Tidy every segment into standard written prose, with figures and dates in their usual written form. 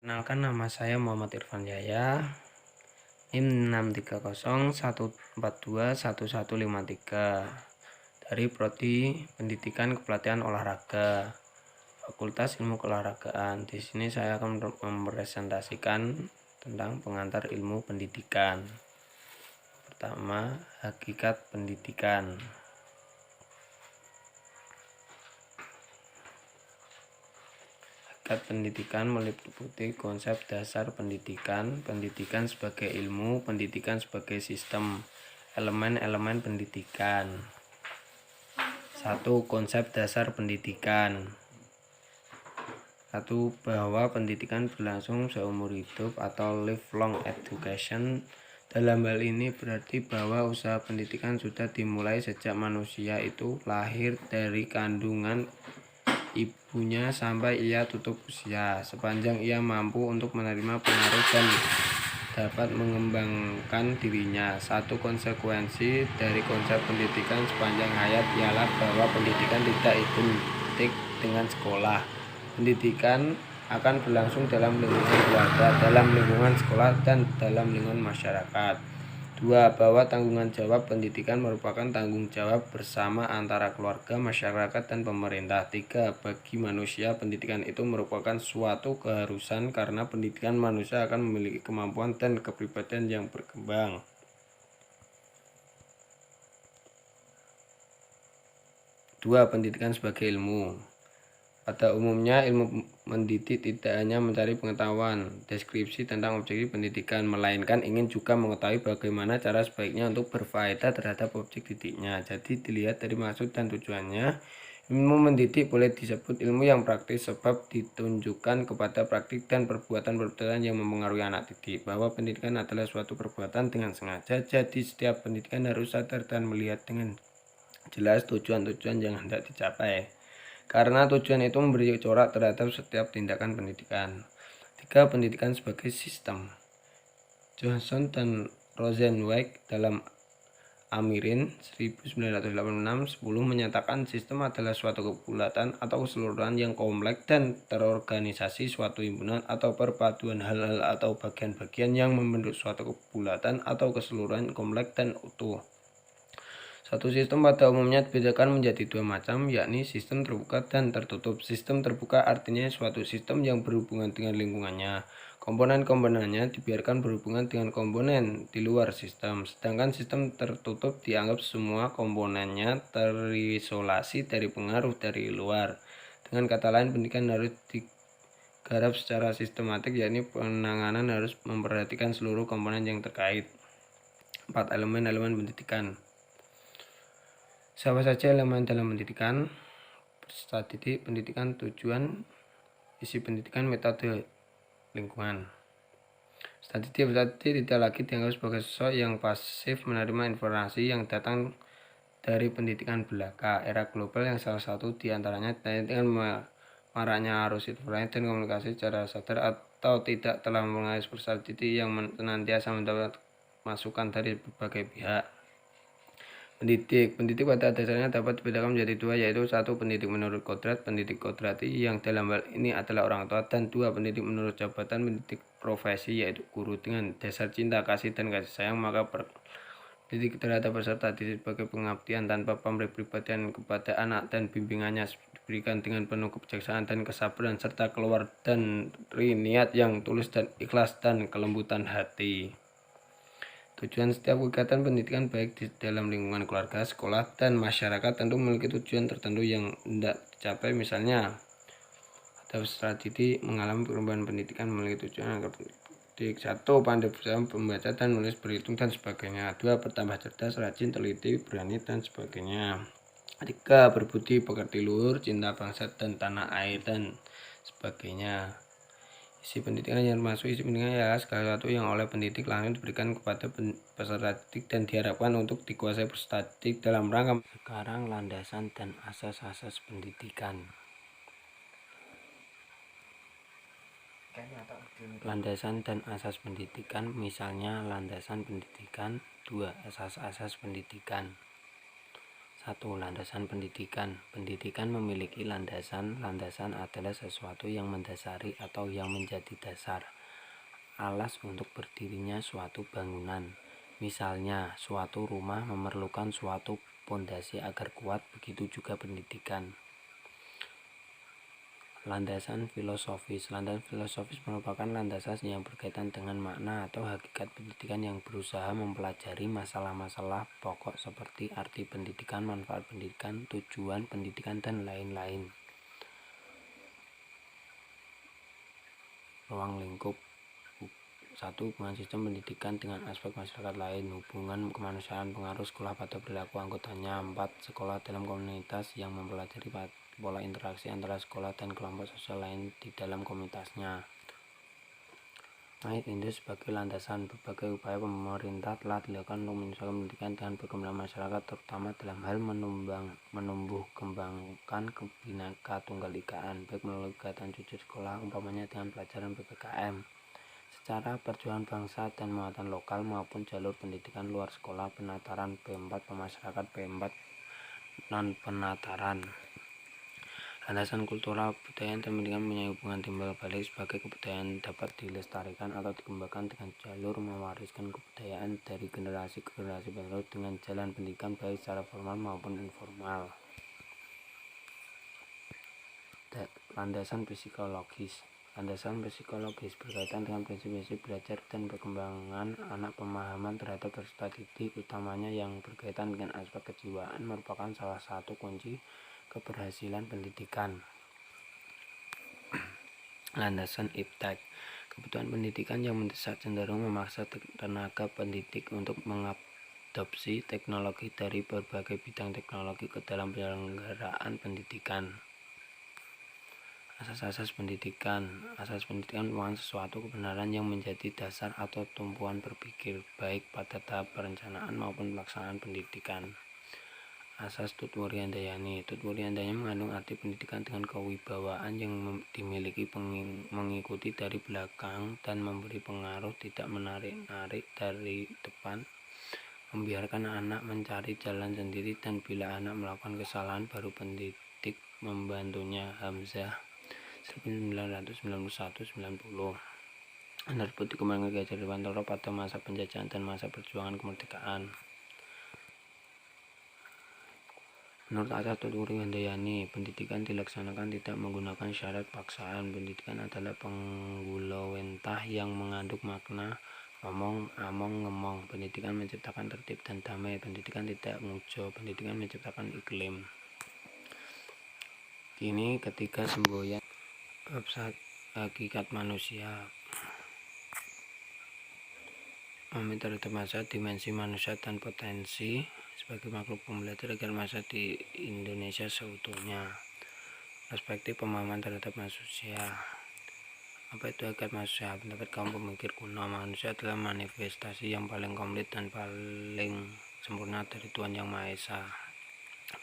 Kenalkan, nama saya Muhammad Irfan Jaya, NIM 63014411153 dari Prodi Pendidikan Kepelatihan Olahraga, Fakultas Ilmu Keolahragaan. Di sini saya akan mempresentasikan tentang pengantar ilmu pendidikan. Pertama, hakikat pendidikan. Hakikat pendidikan meliputi konsep dasar pendidikan, pendidikan sebagai ilmu, pendidikan sebagai sistem, elemen-elemen pendidikan. 1. Konsep dasar pendidikan. 1. Bahwa pendidikan berlangsung seumur hidup atau lifelong education. Dalam hal ini berarti bahwa usaha pendidikan sudah dimulai sejak manusia itu lahir dari kandungan ibunya sampai ia tutup usia, sepanjang ia mampu untuk menerima pengaruh dan dapat mengembangkan dirinya. Satu konsekuensi dari konsep pendidikan sepanjang hayat ialah bahwa pendidikan tidak identik dengan sekolah. Pendidikan akan berlangsung dalam lingkungan keluarga, dalam lingkungan sekolah, dan dalam lingkungan masyarakat. 2. Bahwa tanggungan jawab pendidikan merupakan tanggung jawab bersama antara keluarga, masyarakat, dan pemerintah. 3. Bagi manusia, pendidikan itu merupakan suatu keharusan karena pendidikan manusia akan memiliki kemampuan dan kepribadian yang berkembang. 2. Pendidikan sebagai ilmu. Pada umumnya, ilmu mendidik tidak hanya mencari pengetahuan, deskripsi tentang objek pendidikan, melainkan ingin juga mengetahui bagaimana cara sebaiknya untuk berfaedah terhadap objek didiknya. Jadi dilihat dari maksud dan tujuannya. Ilmu mendidik boleh disebut ilmu yang praktis sebab ditunjukkan kepada praktik dan perbuatan-perbuatan yang mempengaruhi anak didik. Bahwa pendidikan adalah suatu perbuatan dengan sengaja, jadi setiap pendidikan harus sadar dan melihat dengan jelas tujuan-tujuan yang hendak dicapai, karena tujuan itu memberi corak terhadap setiap tindakan pendidikan. 3. Pendidikan sebagai sistem. Johnson dan Rosenzweig dalam Amirin 1986-10 menyatakan sistem adalah suatu kebulatan atau keseluruhan yang kompleks dan terorganisasi, suatu himpunan atau perpaduan hal-hal atau bagian-bagian yang membentuk suatu kebulatan atau keseluruhan kompleks dan utuh. Satu sistem pada umumnya dibedakan menjadi dua macam, yakni sistem terbuka dan tertutup. Sistem terbuka artinya suatu sistem yang berhubungan dengan lingkungannya. Komponen-komponennya dibiarkan berhubungan dengan komponen di luar sistem. Sedangkan sistem tertutup dianggap semua komponennya terisolasi dari pengaruh dari luar. Dengan kata lain, pendidikan harus digarap secara sistematik, yakni penanganan harus memperhatikan seluruh komponen yang terkait. 4. Elemen-elemen pendidikan. Siapa saja elemen dalam pendidikan? Peserta didik, pendidikan, tujuan, isi pendidikan, metode, lingkungan. Peserta didik tidak lagi dianggap sebagai sosok yang pasif menerima informasi yang datang dari pendidikan belaka. Era global yang salah satu diantaranya dengan maraknya arus informasi dan komunikasi secara sadar atau tidak telah mempengaruhi peserta didik yang senantiasa mendapat masukan dari berbagai pihak. Pendidik pada dasarnya dapat dibedakan menjadi dua, yaitu 1. Pendidik menurut kodrat, pendidik kodrati yang dalam hal ini adalah orang tua, dan 2. Pendidik menurut jabatan, pendidik profesi, yaitu guru dengan dasar cinta, kasih, dan kasih sayang. Maka pendidik terhadap peserta didik sebagai pengabdian tanpa pamrih pribadian kepada anak, dan bimbingannya diberikan dengan penuh kebijaksanaan dan kesabaran serta keluar dari niat yang tulus dan ikhlas dan kelembutan hati. Tujuan setiap kegiatan pendidikan baik di dalam lingkungan keluarga, sekolah, dan masyarakat tentu memiliki tujuan tertentu yang hendak dicapai. Misalnya, ada peserta didik mengalami perubahan pendidikan memiliki tujuan agar pendidik 1. Pandai membaca dan menulis, berhitung, dan sebagainya. 2. Bertambah cerdas, rajin, teliti, berani, dan sebagainya. 3. Berbudi, pekerti luhur, cinta bangsa dan tanah air, dan sebagainya. Isi pendidikan yang termasuk isi pendidikan adalah segala sesuatu yang oleh pendidik langsung diberikan kepada peserta didik dan diharapkan untuk dikuasai peserta didik dalam rangka. Sekarang landasan dan asas-asas pendidikan. Landasan dan asas pendidikan, misalnya landasan pendidikan. 2. Asas-asas pendidikan. 1. Landasan pendidikan. Pendidikan memiliki landasan. Landasan adalah sesuatu yang mendasari atau yang menjadi dasar, alas untuk berdirinya suatu bangunan. Misalnya, suatu rumah memerlukan suatu pondasi agar kuat, begitu juga pendidikan. Landasan filosofis. Landasan filosofis merupakan landasan yang berkaitan dengan makna atau hakikat pendidikan yang berusaha mempelajari masalah-masalah pokok seperti arti pendidikan, manfaat pendidikan, tujuan pendidikan, dan lain-lain. Ruang lingkup. 1. Hubungan sistem pendidikan dengan aspek masyarakat lain. Hubungan kemanusiaan, pengaruh sekolah pada perilaku anggotanya. 4. Sekolah dalam komunitas yang mempelajari pola interaksi antara sekolah dan kelompok sosial lain di dalam komunitasnya. Ayat ini sebagai landasan. Berbagai upaya pemerintah telah dilakukan untuk menyesuaikan pendidikan dengan perkembangan masyarakat, terutama dalam hal menumbuh kembangkan Bhinneka Tunggal Ikaan, baik melalui kegiatan cuci sekolah, umpamanya dengan pelajaran PPKM, secara perjuangan bangsa dan muatan lokal, maupun jalur pendidikan luar sekolah, penataran P4 pemasyarakat, P4 non penataran. Landasan kultural, budaya dan pendidikan punya hubungan timbal balik. Sebagai kebudayaan dapat dilestarikan atau dikembangkan dengan jalur mewariskan kebudayaan dari generasi ke generasi penerus dengan jalan pendidikan baik secara formal maupun informal. Landasan psikologis. Landasan psikologis berkaitan dengan prinsip-prinsip belajar dan perkembangan anak. Pemahaman terhadap peserta didik, utamanya yang berkaitan dengan aspek kejiwaan, merupakan salah satu kunci keberhasilan pendidikan. Landasan iptek. Kebutuhan pendidikan yang mendesak cenderung memaksa tenaga pendidik untuk mengadopsi teknologi dari berbagai bidang teknologi ke dalam penyelenggaraan pendidikan. Asas-asas pendidikan. Asas pendidikan merupakan sesuatu kebenaran yang menjadi dasar atau tumpuan berpikir, baik pada tahap perencanaan maupun pelaksanaan pendidikan. Asas Tutwuri Handayani. Tutwuri Handayani mengandung arti pendidikan dengan kewibawaan yang dimiliki mengikuti dari belakang dan memberi pengaruh, tidak menarik-narik dari depan, membiarkan anak mencari jalan sendiri, dan bila anak melakukan kesalahan baru pendidik membantunya. Hamzah 1991-90. Tersebut dikembangkan Ki Hajar Dewantara pada masa penjajahan dan masa perjuangan kemerdekaan. Menurut asas Tutwuri Handayani, pendidikan dilaksanakan tidak menggunakan syarat paksaan. Pendidikan adalah penggulawentah yang mengandung makna omong, among, ngemong. Pendidikan menciptakan tertib dan damai. Pendidikan tidak ngujo. Pendidikan menciptakan iklim. Kini ketiga semboyan bab hakikat manusia. Memahami terhadap masa, dimensi manusia dan potensi sebagai makhluk pembelajar agar masa di Indonesia seutuhnya. Perspektif pemahaman terhadap manusia. Apa itu hakikat manusia? Pendapat kaum pemikir kuno, manusia adalah manifestasi yang paling komplit dan paling sempurna dari Tuhan Yang Maha Esa.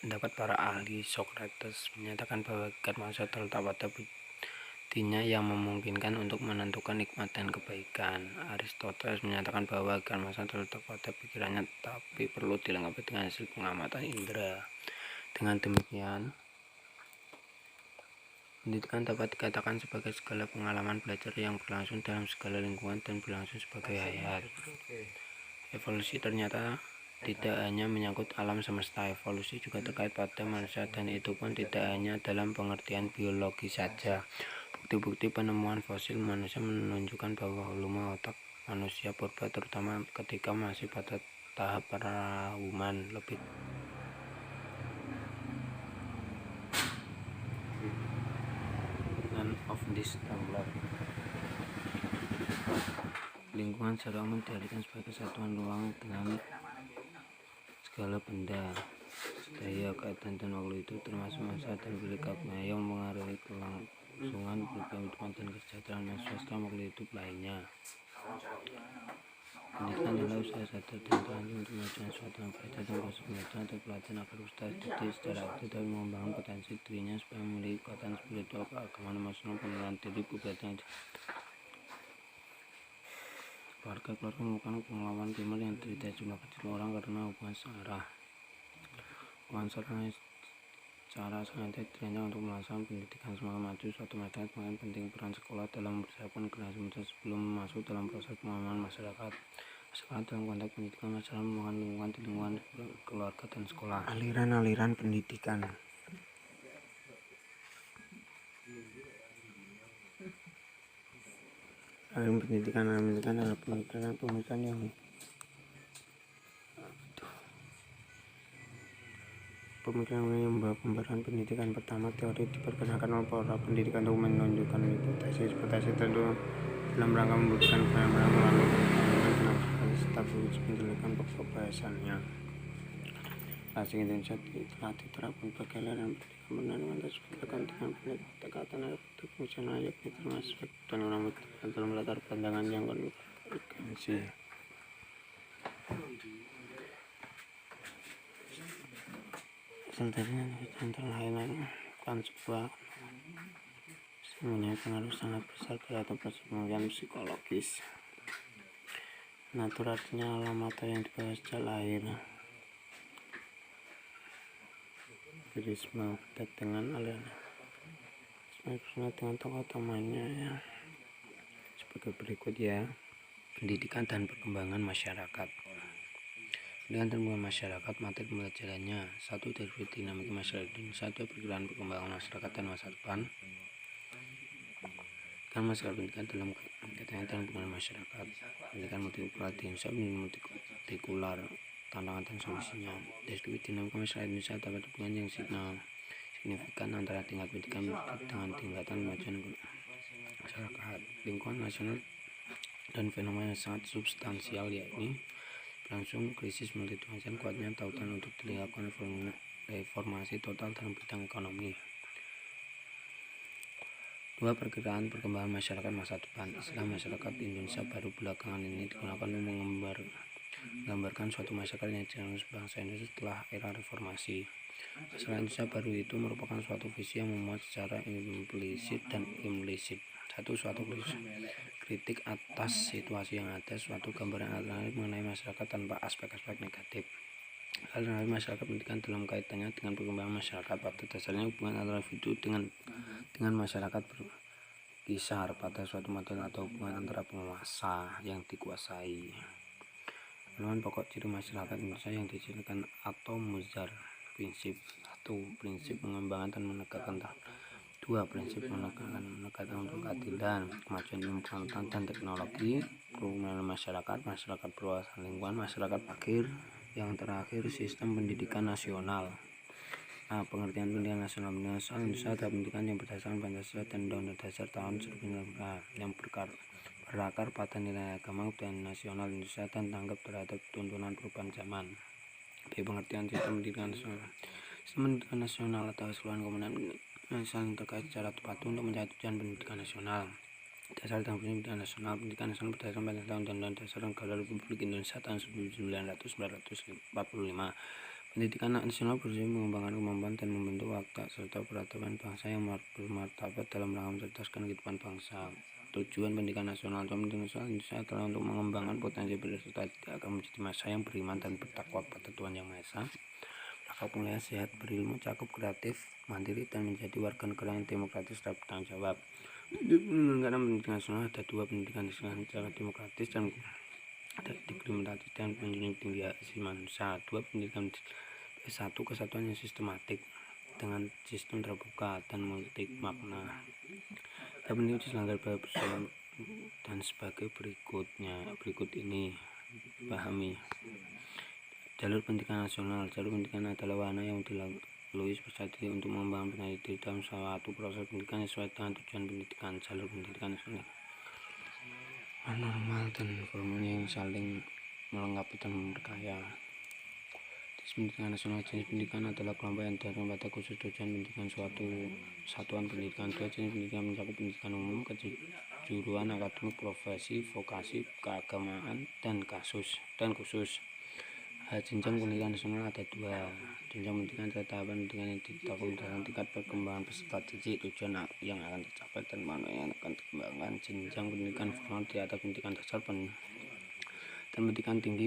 Pendapat para ahli Socrates menyatakan bahwa hakikat manusia terletak pada budinya yang memungkinkan untuk menentukan nikmat dan kebaikan. Aristoteles menyatakan bahwa hakikat manusia terletak pada pikirannya, tapi perlu dilengkapi dengan hasil pengamatan indera. Dengan demikian, pendidikan dapat dikatakan sebagai segala pengalaman belajar yang berlangsung dalam segala lingkungan dan berlangsung sebagai hayat. Evolusi ternyata tidak hanya menyangkut alam semesta. Evolusi juga terkait pada manusia, dan itu pun tidak hanya dalam pengertian biologi saja. Bukti-bukti penemuan fosil manusia menunjukkan bahwa volume otak manusia purba, terutama ketika masih pada tahap prahuman, lebih of this tumbler. Lingkungan secara umum diartikan sebagai satuan ruang dengan segala benda, daya, keadaan, dan waktu itu termasuk masa dan perilakunya yang mengaruhi kelangsungan kehidupan dan kesejahteraan manusia selama waktu hidup lainnya. Pendidikan adalah usaha sadar dan terang untuk memajukan suatu yang berada dalam proses pembelajaran atau pelatihan agar peserta didik secara aktif dapat mengembangkan potensi dirinya supaya memiliki kekuatan spiritual, keagamaan, emosional, pengenalan diri, kegiatan keluarga merupakan pengalaman primer yang diderita jumlah kecil orang karena hubungan searah. bukan cara sengaja dirancang untuk melaksanakan pendidikan semakin maju. Suatu masyarakat semakin penting peran sekolah dalam mempersiapkan generasi muda sebelum masuk dalam proses pemahaman masyarakat. Masyarakat dalam konteks pendidikan, masyarakat merupakan lingkungan di lingkungan keluarga dan sekolah. Aliran pendidikan. Aliran pendidikan adalah pemikiran yang membawa pembahasan pendidikan. Pertama, teori diperkenalkan oleh para pendidikan untuk menunjukkan hipotesis tertentu dalam rangka membuktikan kebenaran melalui penelitian stabilitas pendidikan. Pokok bahasannya bahasa Indonesia telah diterapkan bagi aliran pendidikan penerimaan tersebut dengan pendekatan efektif fungsional, yakni termasuk dan orang dalam latar pandangan yang konvergensi. Selanjutnya tentang lain bukan sebuah mempunyai pengaruh sangat besar terhadap perkembangan psikologis. Natur artinya alam atau yang dibawa sejak lahir. Risma dengan aliran dengan tokoh utamanya ya sebagai berikut ya. Pendidikan dan perkembangan masyarakat. Dengan perkembangan masyarakat, materi pembelajarannya 1. Deskripsi dinamika masyarakat Indonesia, 2. Perkiraan perkembangan masyarakat dan masa depan. Kan masalah pendidikan dalam kaitannya dengan perkembangan masyarakat. Pendidikan multikular di Indonesia, multikular tantangan dan solusinya. Deskripsi dinamika masyarakat Indonesia dapat hubungan yang signifikan antara tingkat pendidikan dengan tingkatan kemajuan masyarakat. Lingkungan nasional dan fenomena yang sangat substansial, yakni langsung krisis multidimensi kuatnya tautan untuk dilakukan reformasi total dalam bidang ekonomi. 2. Perkiraan perkembangan masyarakat masa depan. Istilah masyarakat Indonesia baru belakangan ini digunakan untuk menggambarkan suatu masyarakat yang dijalani bangsa Indonesia setelah era reformasi. Masyarakat Indonesia baru itu merupakan suatu visi yang memuat secara implisit dan implisit. 1. Suatu kritik atas situasi yang ada, suatu gambaran alternatif mengenai masyarakat tanpa aspek-aspek negatif. Alternatif masyarakat pendidikan dalam kaitannya dengan perkembangan masyarakat. Pada dasarnya hubungan antara individu dengan masyarakat berkisar pada suatu model atau hubungan antara penguasa yang dikuasai. Elemen pokok ciri masyarakat Indonesia yang dijelaskan atau muzar. Prinsip 1. Prinsip pengembangan dan menegakkan 2. Prinsip menegakkan untuk keadilan, kemajuan ilmu pengetahuan dan teknologi, kerukunan masyarakat berwawasan lingkungan, masyarakat fakir. Yang terakhir, sistem pendidikan nasional. Nah, pengertian pendidikan nasional Indonesia adalah pendidikan yang berdasarkan Pancasila dan Undang-Undang Dasar tahun 1945 yang berakar pada nilai agama dan nasional Indonesia dan tanggap terhadap tuntunan perubahan zaman. B. Pengertian sistem pendidikan nasional. Sistem pendidikan nasional atau keseluruhan komponen nasional terkait secara tepat untuk mencapai tujuan pendidikan nasional. Dasar dan pendidikan nasional berdasarkan Pancasila Undang-Undang Dasar Negara Republik Indonesia tahun 1945. Pendidikan nasional berusaha mengembangkan kemampuan dan membentuk watak serta peradaban bangsa yang bermartabat dalam rangka mencerdaskan kehidupan bangsa. Tujuan pendidikan nasional Indonesia adalah untuk mengembangkan potensi berserta akan menjadi masyarakat yang beriman dan bertakwa pada Tuhan Yang Maha Esa, berakal mulia, sehat, berilmu, cakup, kreatif, mandiri, dan menjadi warga negara yang demokratis dan bertanggung jawab. Penyelenggaraan pendidikan nasional ada 2, pendidikan nasional secara demokratis dan ada diskriminatif dan menjunjung tinggi hak asasi manusia. 2. Pendidikan 1. Kesatuan yang sistematik dengan sistem terbuka dan multi makna. Pendidikan diselenggarakan bersama dan sebagai berikut ini. Pahami. Jalur pendidikan nasional. Jalur pendidikan adalah wahana yang dilalui peserta didik untuk mengembangkan pendidikan diri dalam suatu proses pendidikan sesuai dengan tujuan pendidikan. Jalur pendidikan nasional normal dan formal yang saling melengkapi dan memperkaya. Jenis pendidikan nasional. Jenis pendidikan adalah kelompok yang didasarkan pada khusus tujuan pendidikan suatu satuan pendidikan. 2. Jenis pendidikan mencakup pendidikan umum, kejuruan akademik, profesi, vokasi, keagamaan, dan khusus. Jenjang pendidikan nasional ada 2. Jenjang pendidikan adalah tahapan pendidikan yang ditetapkan berdasarkan tingkat perkembangan peserta didik, tujuan yang akan dicapai, dan mana yang akan dikembangkan. Jenjang pendidikan formal di atas pendidikan dasar dan pendidikan tinggi.